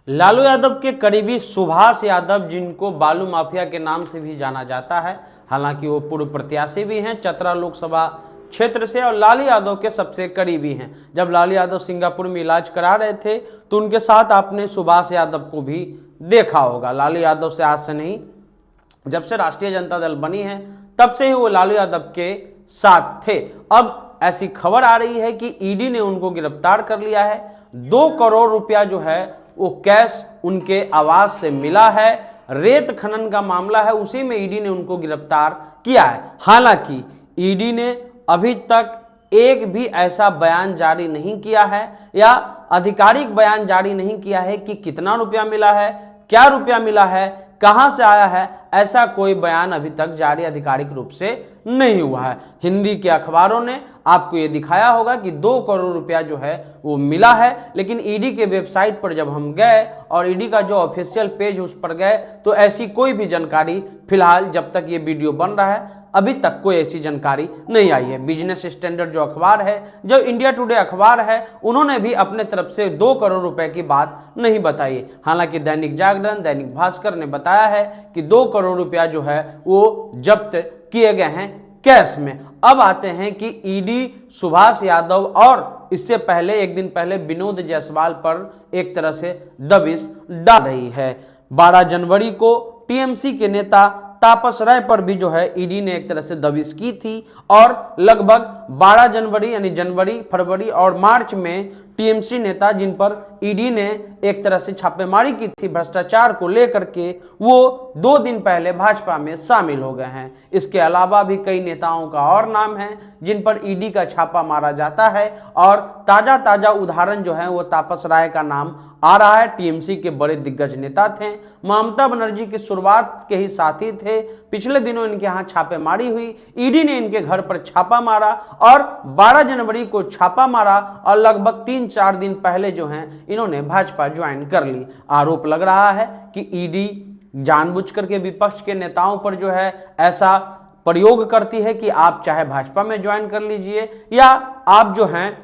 लालू यादव के करीबी सुभाष यादव, जिनको बालू माफिया के नाम से भी जाना जाता है, हालांकि वो पूर्व प्रत्याशी भी हैं चतरा लोकसभा क्षेत्र से और लालू यादव के सबसे करीबी हैं। जब लालू यादव सिंगापुर में इलाज करा रहे थे तो उनके साथ आपने सुभाष यादव को भी देखा होगा। लालू यादव से आज से नहीं, जब से राष्ट्रीय जनता दल बनी है तब से ही वो लालू यादव के साथ थे। अब ऐसी खबर आ रही है कि ईडी ने उनको गिरफ्तार कर लिया है। 2 करोड़ रुपया जो है वो कैश उनके आवास से मिला है। रेत खनन का मामला है, उसी में ईडी ने उनको गिरफ्तार किया है। हालांकि ईडी ने अभी तक एक भी ऐसा बयान जारी नहीं किया है या आधिकारिक बयान जारी नहीं किया है कि कितना रुपया मिला है, क्या रुपया मिला है, कहां से आया है। ऐसा कोई बयान अभी तक जारी आधिकारिक रूप से नहीं हुआ है। हिंदी के अखबारों ने आपको ये दिखाया होगा कि 2 करोड़ रुपया जो है वो मिला है, लेकिन ईडी के वेबसाइट पर जब हम गए और ईडी का जो ऑफिशियल पेज उस पर गए तो ऐसी कोई भी जानकारी फिलहाल जब तक ये वीडियो बन रहा है अभी तक कोई ऐसी जानकारी नहीं आई है। बिजनेस स्टैंडर्ड जो अखबार है, जो इंडिया टुडे अखबार है, उन्होंने भी अपने तरफ से 2 करोड़ रुपए की बात नहीं बताई। हालांकि दैनिक जागरण, दैनिक भास्कर ने बताया है कि 2 करोड़ रुपया जो है वो जब्त किए गए हैं कैश में। अब आते हैं कि ईडी सुभाष यादव और इससे पहले एक दिन पहले विनोद जायसवाल पर एक तरह से दबिश डाल रही है। 12 जनवरी को टीएमसी के नेता तापस राय पर भी जो है ईडी ने एक तरह से दबिश की थी और लगभग 12 जनवरी यानी जनवरी, फरवरी और मार्च में टीएमसी नेता जिन पर ईडी ने एक तरह से छापेमारी की थी भ्रष्टाचार को लेकर के, वो 2 दिन पहले भाजपा में शामिल हो गए हैं। इसके अलावा भी कई नेताओं का और नाम है जिन पर ईडी का छापा मारा जाता है और ताजा उदाहरण जो है वो तापस राय का नाम आ रहा है। टीएमसी के बड़े दिग्गज नेता थे, ममता बनर्जी की शुरुआत के ही साथी थे। पिछले दिनों इनके यहाँ छापेमारी हुई, ईडी ने इनके घर पर छापा मारा और 12 जनवरी को छापा मारा और लगभग 3-4 दिन पहले जो हैं इन्होंने भाजपा ज्वाइन कर ली। आरोप लग रहा है कि ईडी जानबूझ करके विपक्ष के नेताओं पर जो है ऐसा प्रयोग करती है कि आप चाहे भाजपा में ज्वाइन कर लीजिए या आप जो हैं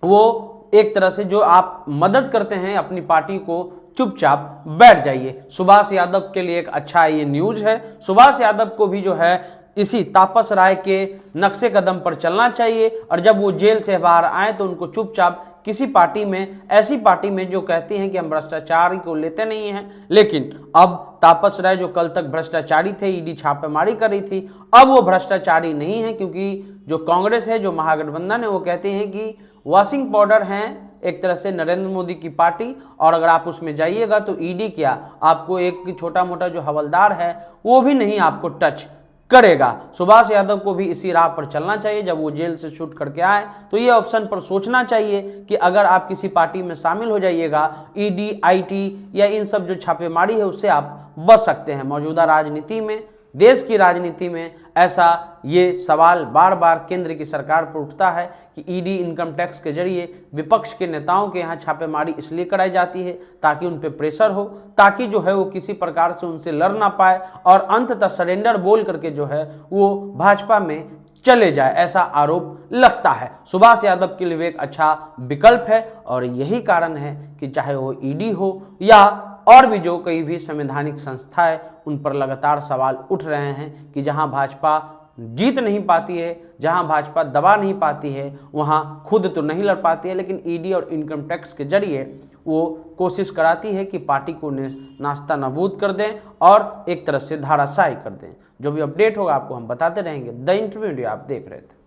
वो एक तरह से जो आप मदद करते हैं अपनी पार्टी को चुपचाप बैठ जाइए। सुभाष यादव के लिए एक अच्छा ये न्यूज है। सुभाष यादव को भी जो है इसी तापस राय के नक्शे कदम पर चलना चाहिए और जब वो जेल से बाहर आए तो उनको चुपचाप किसी पार्टी में, ऐसी पार्टी में जो कहती हैं कि हम भ्रष्टाचारी को लेते नहीं हैं, लेकिन अब तापस राय जो कल तक भ्रष्टाचारी थे, ईडी छापेमारी कर रही थी, अब वो भ्रष्टाचारी नहीं है क्योंकि जो कांग्रेस है, जो महागठबंधन है, वो कहते हैं कि वॉशिंग पाउडर हैं एक तरह से नरेंद्र मोदी की पार्टी और अगर आप उसमें जाइएगा तो ईडी क्या आपको एक छोटा मोटा जो हवलदार है वो भी नहीं आपको टच करेगा। सुभाष यादव को भी इसी राह पर चलना चाहिए। जब वो जेल से छूट करके आए तो ये ऑप्शन पर सोचना चाहिए कि अगर आप किसी पार्टी में शामिल हो जाइएगा, ईडी, आईटी या इन सब जो छापेमारी है उससे आप बच सकते हैं। मौजूदा राजनीति में, देश की राजनीति में ऐसा ये सवाल बार बार केंद्र की सरकार पर उठता है कि ईडी इनकम टैक्स के जरिए विपक्ष के नेताओं के यहाँ छापेमारी इसलिए कराई जाती है ताकि उन पे प्रेशर हो, ताकि जो है वो किसी प्रकार से उनसे लड़ ना पाए और अंततः सरेंडर बोल करके जो है वो भाजपा में चले जाए, ऐसा आरोप लगता है। सुभाष यादव के लिए एक अच्छा विकल्प है और यही कारण है कि चाहे वो ईडी हो या और भी जो कई भी संवैधानिक संस्थाएं, उन पर लगातार सवाल उठ रहे हैं कि जहां भाजपा जीत नहीं पाती है, जहां भाजपा दबा नहीं पाती है, वहां खुद तो नहीं लड़ पाती है, लेकिन ईडी और इनकम टैक्स के जरिए वो कोशिश कराती है कि पार्टी को नाश्ता नाबूद कर दें और एक तरह से धाराशाही कर दें। जो भी अपडेट होगा आपको हम बताते रहेंगे। द इंटरव्यू आप देख रहे थे।